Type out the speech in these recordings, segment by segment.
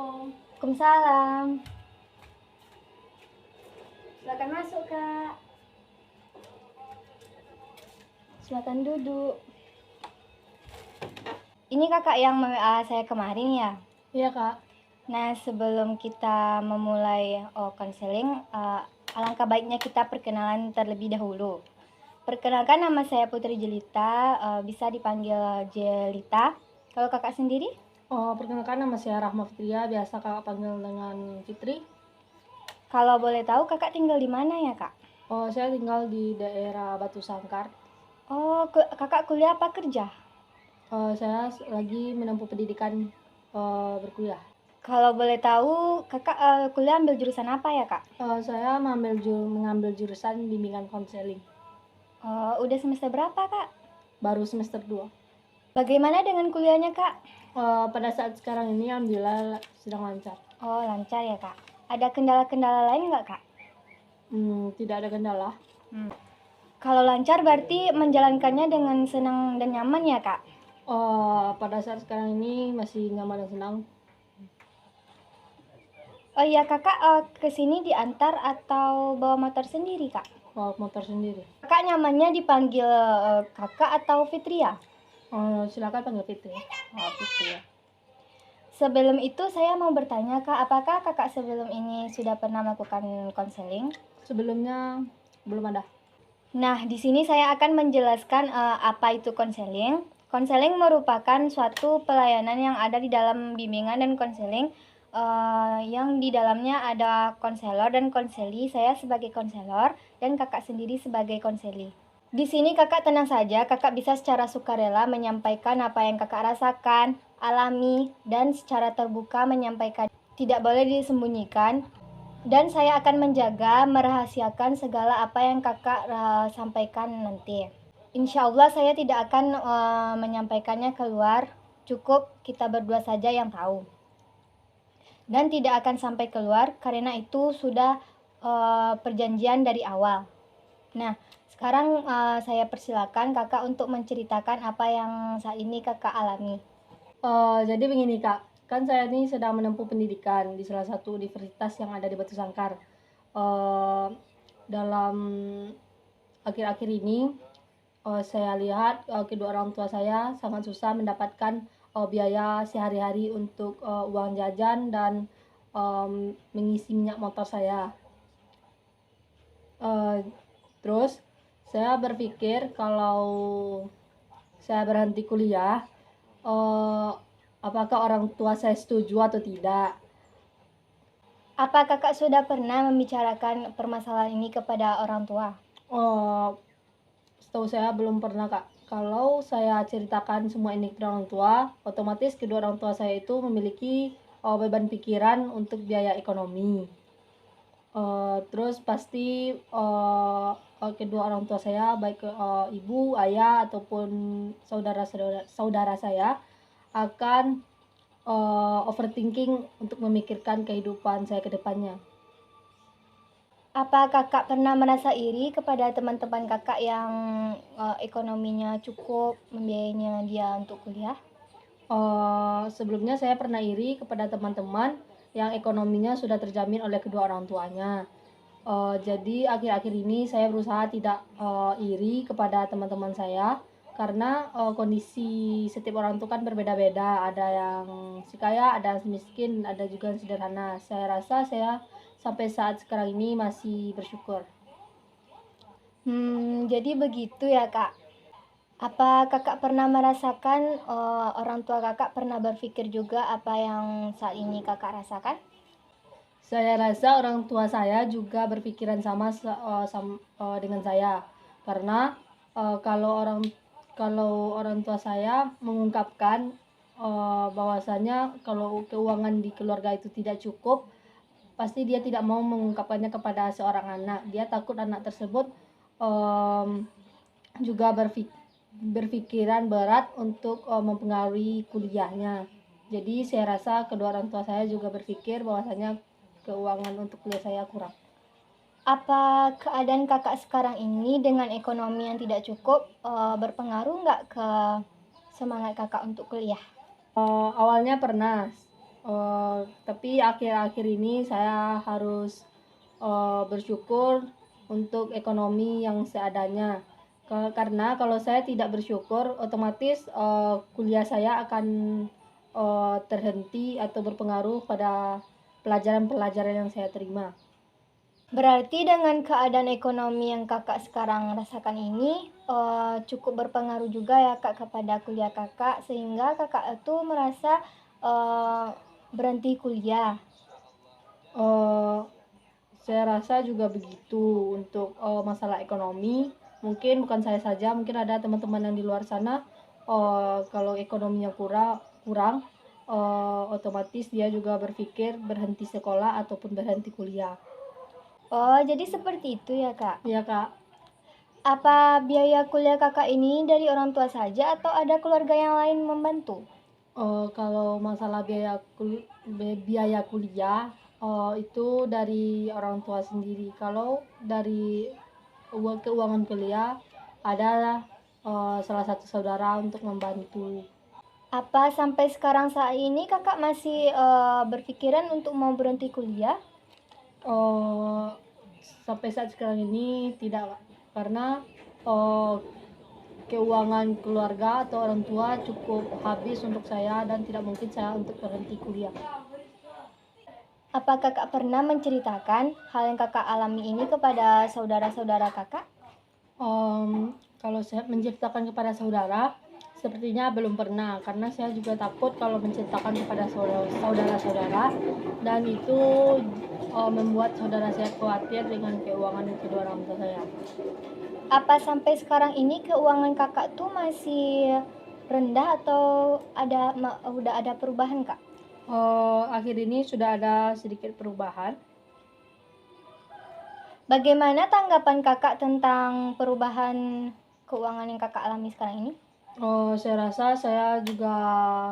Waalaikumsalam. Silakan masuk, Kak. Silakan duduk. Ini kakak yang WA saya kemarin ya? Iya, Kak. Nah, sebelum kita memulai konseling, alangkah baiknya kita perkenalan terlebih dahulu. Perkenalkan, nama saya Putri Jelita, bisa dipanggil Jelita. Kalau kakak sendiri? Perkenalkan, nama saya Rahma Fitria, biasa kakak panggil dengan Fitri. Kalau boleh tahu kakak tinggal di mana ya, Kak? Saya tinggal di daerah Batu Sangkar. Kakak kuliah apa kerja? Saya lagi menempuh pendidikan berkuliah. Kalau boleh tahu kakak kuliah ambil jurusan apa ya, Kak? Saya mengambil jurusan bimbingan konseling. Udah semester berapa, Kak? Baru semester 2. Bagaimana dengan kuliahnya, Kak? Pada saat sekarang ini alhamdulillah sedang lancar. Lancar ya, Kak. Ada kendala-kendala lain nggak, Kak? Tidak ada kendala. Kalau lancar berarti menjalankannya dengan senang dan nyaman ya, Kak? Pada saat sekarang ini masih nyaman dan senang. Oh iya, kakak kesini diantar atau bawa motor sendiri, Kak? Bawa motor sendiri. Kakak nyamannya dipanggil kakak atau Fitri ya? Silakan panggil Fitri. Fitri ya. Sebelum itu saya mau bertanya, Kak, apakah kakak sebelum ini sudah pernah melakukan konseling? Sebelumnya belum ada. Nah, di sini saya akan menjelaskan apa itu konseling. Konseling merupakan suatu pelayanan yang ada di dalam bimbingan dan konseling, yang di dalamnya ada konselor dan konseli. Saya sebagai konselor dan kakak sendiri sebagai konseli. Di sini kakak tenang saja, kakak bisa secara sukarela menyampaikan apa yang kakak rasakan, alami, dan secara terbuka menyampaikan. Tidak boleh disembunyikan. Dan saya akan menjaga merahasiakan segala apa yang kakak sampaikan nanti. Insya Allah saya tidak akan menyampaikannya keluar, cukup kita berdua saja yang tahu. Dan tidak akan sampai keluar karena itu sudah perjanjian dari awal. Nah, sekarang saya persilakan kakak untuk menceritakan apa yang saat ini kakak alami. Jadi begini, Kak. Kan saya ini sedang menempuh pendidikan di salah satu universitas yang ada di Batu Sangkar. Dalam akhir-akhir ini saya lihat kedua orang tua saya sangat susah mendapatkan biaya sehari-hari untuk uang jajan dan mengisi minyak motor saya. Terus saya berpikir kalau saya berhenti kuliah, apakah orang tua saya setuju atau tidak? Apa kakak sudah pernah membicarakan permasalahan ini kepada orang tua? Setahu saya belum pernah, Kak. Kalau saya ceritakan semua ini ke orang tua, otomatis kedua orang tua saya itu memiliki beban pikiran untuk biaya ekonomi. Terus pasti kedua orang tua saya, baik ibu, ayah ataupun saudara saya akan overthinking untuk memikirkan kehidupan saya ke depannya. Apa kakak pernah merasa iri kepada teman-teman kakak yang ekonominya cukup membiayainya dia untuk kuliah? Sebelumnya saya pernah iri kepada teman-teman yang ekonominya sudah terjamin oleh kedua orang tuanya. Jadi akhir-akhir ini saya berusaha tidak iri kepada teman-teman saya karena kondisi setiap orang itu kan berbeda-beda. Ada yang si kaya, ada yang si miskin, ada juga yang sederhana. Saya rasa saya sampai saat sekarang ini masih bersyukur. Jadi begitu ya, Kak. Apa kakak pernah merasakan orang tua kakak pernah berpikir juga apa yang saat ini kakak rasakan? Saya rasa orang tua saya juga berpikiran sama dengan saya, karena kalau orang tua saya mengungkapkan bahwasanya kalau keuangan di keluarga itu tidak cukup, pasti dia tidak mau mengungkapkannya kepada seorang anak. Dia takut anak tersebut juga berpikiran berat untuk mempengaruhi kuliahnya. Jadi saya rasa kedua orang tua saya juga berpikir bahwasanya keuangan untuk kuliah saya kurang. Apa keadaan kakak sekarang ini dengan ekonomi yang tidak cukup berpengaruh nggak ke semangat kakak untuk kuliah? Awalnya pernah, Tapi akhir-akhir ini saya harus bersyukur untuk ekonomi yang seadanya. Karena kalau saya tidak bersyukur, otomatis kuliah saya akan terhenti atau berpengaruh pada pelajaran-pelajaran yang saya terima. Berarti dengan keadaan ekonomi yang kakak sekarang rasakan ini cukup berpengaruh juga ya kak kepada kuliah kakak, sehingga kakak itu merasa berhenti kuliah. Saya rasa juga begitu untuk masalah ekonomi. Mungkin bukan saya saja, mungkin ada teman-teman yang di luar sana. Kalau ekonominya kurang, otomatis dia juga berpikir berhenti sekolah ataupun berhenti kuliah. Oh, jadi seperti itu ya kak? Iya kak. Apa biaya kuliah kakak ini dari orang tua saja atau ada keluarga yang lain membantu? Kalau masalah biaya kuliah itu dari orang tua sendiri. Kalau dari keuangan kuliah ada salah satu saudara untuk membantu. Apa sampai sekarang saat ini kakak masih berpikiran untuk mau berhenti kuliah? Sampai saat sekarang ini tidak, karena keuangan keluarga atau orang tua cukup habis untuk saya dan tidak mungkin saya untuk berhenti kuliah. Apa kakak pernah menceritakan hal yang kakak alami ini kepada saudara-saudara kakak? Kalau saya menceritakan kepada saudara, sepertinya belum pernah, karena saya juga takut kalau menceritakan kepada saudara-saudara, dan itu membuat saudara saya khawatir dengan keuangan kedua orang tua saya. Apa sampai sekarang ini keuangan kakak tuh masih rendah atau udah ada perubahan kak? Akhir ini sudah ada sedikit perubahan. Bagaimana tanggapan kakak tentang perubahan keuangan yang kakak alami sekarang ini? Saya rasa saya juga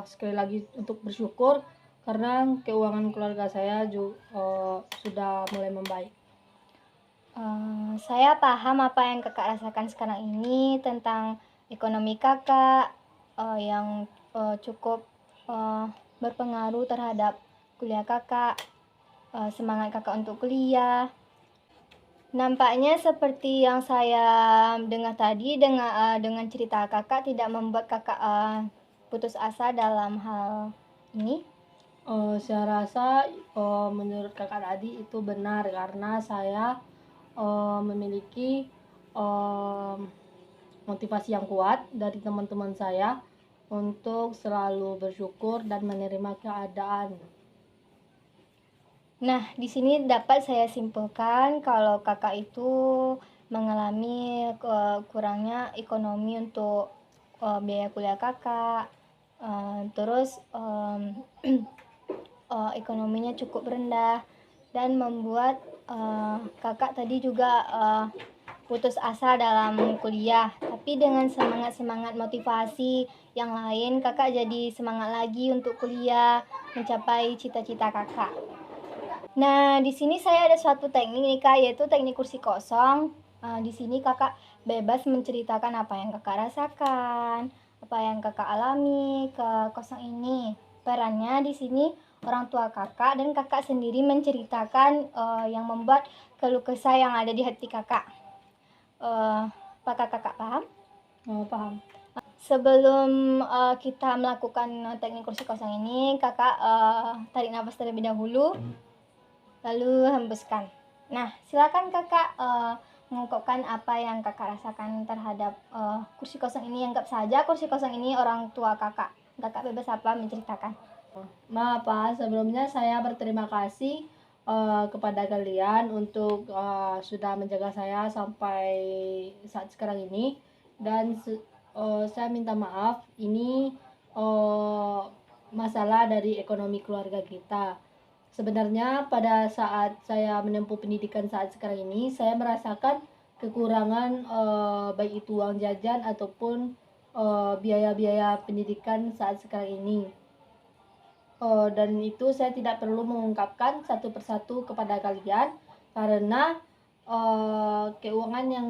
sekali lagi untuk bersyukur karena keuangan keluarga saya juga sudah mulai membaik. Saya paham apa yang kakak rasakan sekarang ini tentang ekonomi kakak yang cukup berpengaruh terhadap kuliah kakak, semangat kakak untuk kuliah. Nampaknya seperti yang saya dengar tadi, dengan cerita kakak tidak membuat kakak putus asa dalam hal ini. Saya rasa menurut kakak tadi itu benar, karena saya memiliki motivasi yang kuat dari teman-teman saya untuk selalu bersyukur dan menerima keadaan. Nah, di sini dapat saya simpulkan kalau kakak itu mengalami kurangnya ekonomi untuk biaya kuliah kakak, terus ekonominya cukup rendah dan membuat kakak tadi juga putus asa dalam kuliah. Tapi dengan semangat motivasi yang lain, kakak jadi semangat lagi untuk kuliah, mencapai cita-cita kakak. Nah, di sini saya ada suatu teknik nih kak, yaitu teknik kursi kosong. Di sini kakak bebas menceritakan apa yang kakak rasakan, apa yang kakak alami ke kosong ini. Perannya di sini orang tua kakak dan kakak sendiri menceritakan yang membuat keluh kesah yang ada di hati kakak. Apakah kakak paham? Paham. Sebelum kita melakukan teknik kursi kosong ini, kakak tarik nafas terlebih dahulu, lalu hembuskan. Nah, silakan kakak mengungkapkan apa yang kakak rasakan terhadap kursi kosong ini. Anggap saja kursi kosong ini orang tua kakak. Kakak bebas apa menceritakan. Maaf Pak, sebelumnya saya berterima kasih kepada kalian untuk sudah menjaga saya sampai saat sekarang ini, dan saya minta maaf, ini masalah dari ekonomi keluarga kita. Sebenarnya pada saat saya menempuh pendidikan saat sekarang ini, saya merasakan kekurangan baik itu uang jajan ataupun biaya-biaya pendidikan saat sekarang ini. Dan itu saya tidak perlu mengungkapkan satu persatu kepada kalian, karena keuangan yang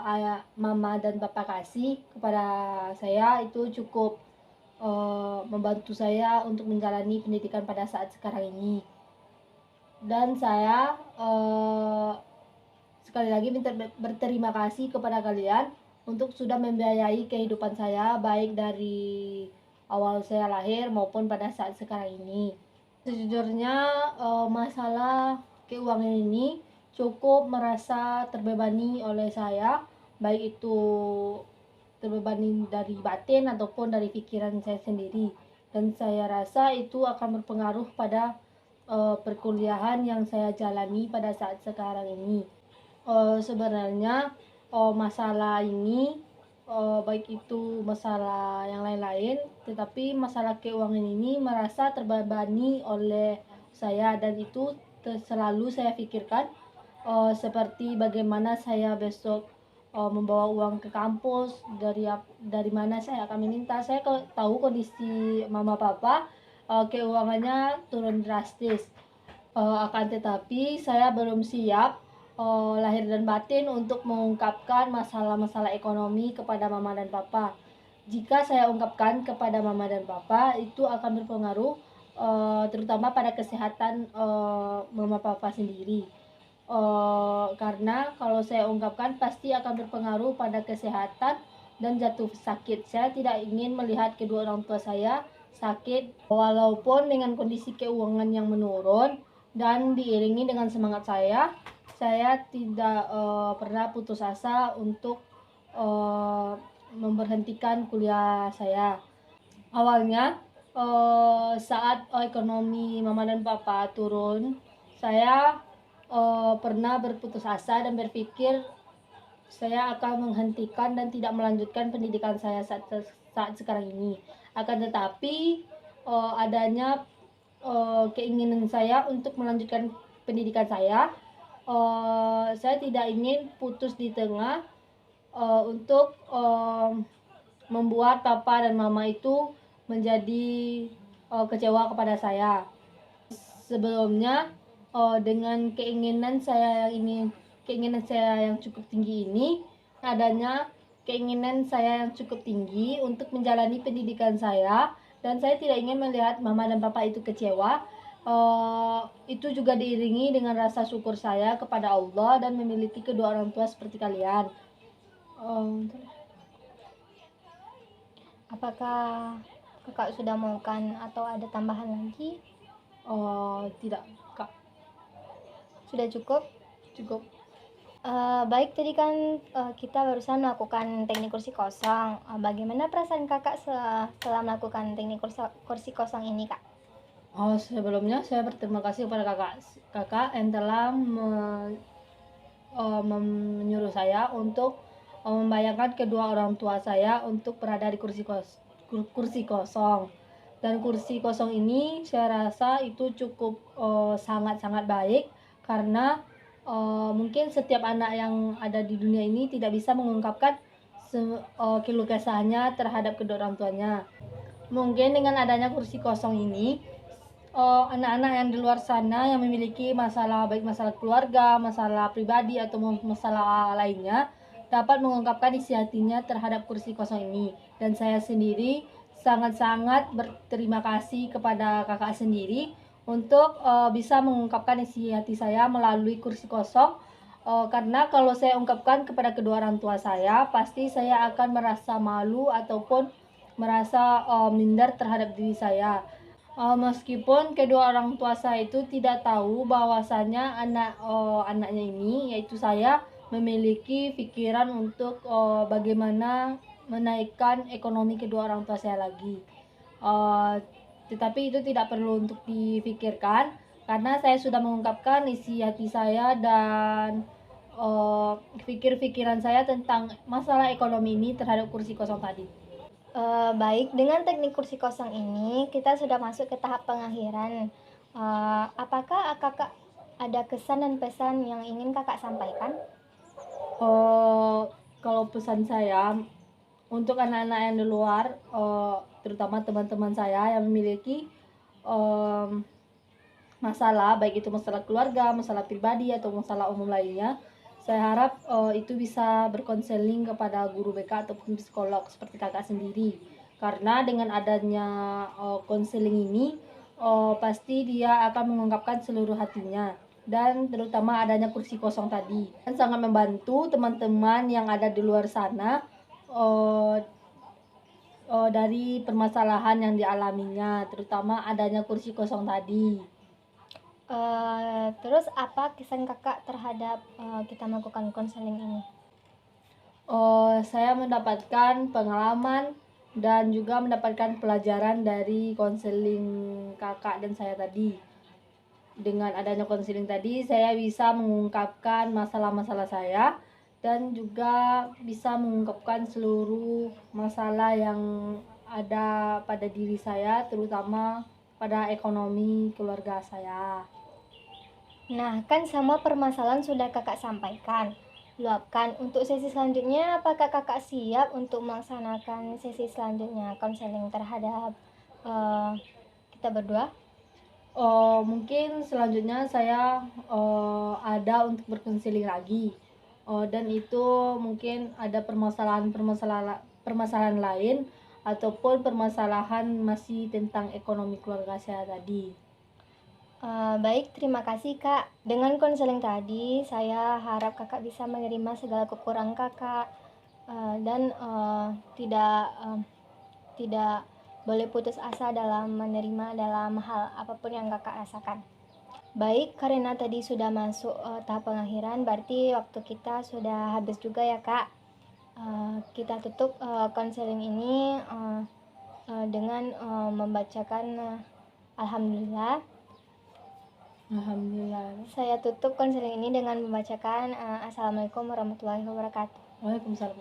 ayah, mama dan bapak kasih kepada saya itu cukup membantu saya untuk menjalani pendidikan pada saat sekarang ini. Dan saya sekali lagi berterima kasih kepada kalian untuk sudah membiayai kehidupan saya, baik dari awal saya lahir maupun pada saat sekarang ini. Sejujurnya masalah keuangan ini cukup merasa terbebani oleh saya, baik itu terbebani dari batin ataupun dari pikiran saya sendiri. Dan saya rasa itu akan berpengaruh pada perkuliahan yang saya jalani pada saat sekarang ini. Sebenarnya masalah ini baik itu masalah yang lain-lain, tetapi masalah keuangan ini merasa terbebani oleh saya, dan itu selalu saya pikirkan, seperti bagaimana saya besok membawa uang ke kampus, dari mana saya akan meminta. Saya tahu kondisi mama papa keuangannya turun drastis, akan tetapi saya belum siap lahir dan batin untuk mengungkapkan masalah-masalah ekonomi kepada mama dan papa. Jika saya ungkapkan kepada mama dan papa, itu akan berpengaruh terutama pada kesehatan mama papa sendiri. Karena kalau saya ungkapkan pasti akan berpengaruh pada kesehatan dan jatuh sakit. Saya tidak ingin melihat kedua orang tua saya sakit, walaupun dengan kondisi keuangan yang menurun dan diiringi dengan semangat saya tidak pernah putus asa untuk memberhentikan kuliah saya. Awalnya saat ekonomi mama dan papa turun, saya pernah berputus asa dan berpikir saya akan menghentikan dan tidak melanjutkan pendidikan saya saat sekarang ini. Akan tetapi adanya keinginan saya untuk melanjutkan pendidikan saya tidak ingin putus di tengah untuk membuat papa dan mama itu menjadi kecewa kepada saya. Sebelumnya dengan keinginan saya yang cukup tinggi ini, adanya keinginan saya yang cukup tinggi untuk menjalani pendidikan saya, dan saya tidak ingin melihat mama dan papa itu kecewa. Itu juga diiringi dengan rasa syukur saya kepada Allah dan memiliki kedua orang tua seperti kalian. Apakah kakak sudah maukan atau ada tambahan lagi? Tidak, Kak. Sudah cukup? Cukup. Baik, tadi kan kita barusan melakukan teknik kursi kosong. Bagaimana perasaan kakak setelah melakukan teknik kursi kosong ini, Kak? Sebelumnya saya berterima kasih kepada kakak yang telah menyuruh saya untuk membayangkan kedua orang tua saya untuk berada di kursi kosong. Dan kursi kosong ini saya rasa itu cukup sangat-sangat baik, karena mungkin setiap anak yang ada di dunia ini tidak bisa mengungkapkan keluh kesahnya terhadap kedua orang tuanya. Mungkin dengan adanya kursi kosong ini, anak-anak yang di luar sana yang memiliki masalah, baik masalah keluarga, masalah pribadi atau masalah lainnya, dapat mengungkapkan isi hatinya terhadap kursi kosong ini. Dan saya sendiri sangat-sangat berterima kasih kepada kakak sendiri untuk bisa mengungkapkan isi hati saya melalui kursi kosong, karena kalau saya ungkapkan kepada kedua orang tua saya, pasti saya akan merasa malu ataupun merasa minder terhadap diri saya. Meskipun kedua orang tua saya itu tidak tahu bahwasanya anaknya ini, yaitu saya, memiliki pikiran untuk bagaimana menaikkan ekonomi kedua orang tua saya lagi. Tetapi itu tidak perlu untuk dipikirkan, karena saya sudah mengungkapkan isi hati saya dan pikiran saya tentang masalah ekonomi ini terhadap kursi kosong tadi. Baik, dengan teknik kursi kosong ini kita sudah masuk ke tahap pengakhiran. Apakah kakak ada kesan dan pesan yang ingin kakak sampaikan? Kalau pesan saya untuk anak-anak yang di luar, terutama teman-teman saya yang memiliki masalah, baik itu masalah keluarga, masalah pribadi atau masalah umum lainnya, saya harap itu bisa berkonseling kepada guru BK ataupun psikolog seperti kakak sendiri. Karena dengan adanya konseling ini pasti dia akan mengungkapkan seluruh hatinya, dan terutama adanya kursi kosong tadi dan sangat membantu teman-teman yang ada di luar sana dari permasalahan yang dialaminya, terutama adanya kursi kosong tadi. Terus apa kesan kakak terhadap kita melakukan konseling ini? Saya mendapatkan pengalaman dan juga mendapatkan pelajaran dari konseling kakak dan saya tadi. Dengan adanya konseling tadi, saya bisa mengungkapkan masalah-masalah saya dan juga bisa mengungkapkan seluruh masalah yang ada pada diri saya, terutama pada ekonomi keluarga saya. Nah, kan semua permasalahan sudah kakak sampaikan, luapkan. Untuk sesi selanjutnya, apakah kakak siap untuk melaksanakan sesi selanjutnya konseling terhadap kita berdua? Mungkin selanjutnya saya ada untuk berkonseling lagi, dan itu mungkin ada permasalahan lain ataupun permasalahan masih tentang ekonomi keluarga saya tadi. Baik, terima kasih kak. Dengan konseling tadi, saya harap kakak bisa menerima segala kekurangan kakak dan tidak boleh putus asa dalam menerima dalam hal apapun yang kakak rasakan. Baik, karena tadi sudah masuk tahap pengakhiran, berarti waktu kita sudah habis juga ya kak. Kita tutup konseling ini dengan membacakan Alhamdulillah. Saya tutup konseling ini dengan membacakan Assalamualaikum warahmatullahi wabarakatuh. Waalaikumsalam.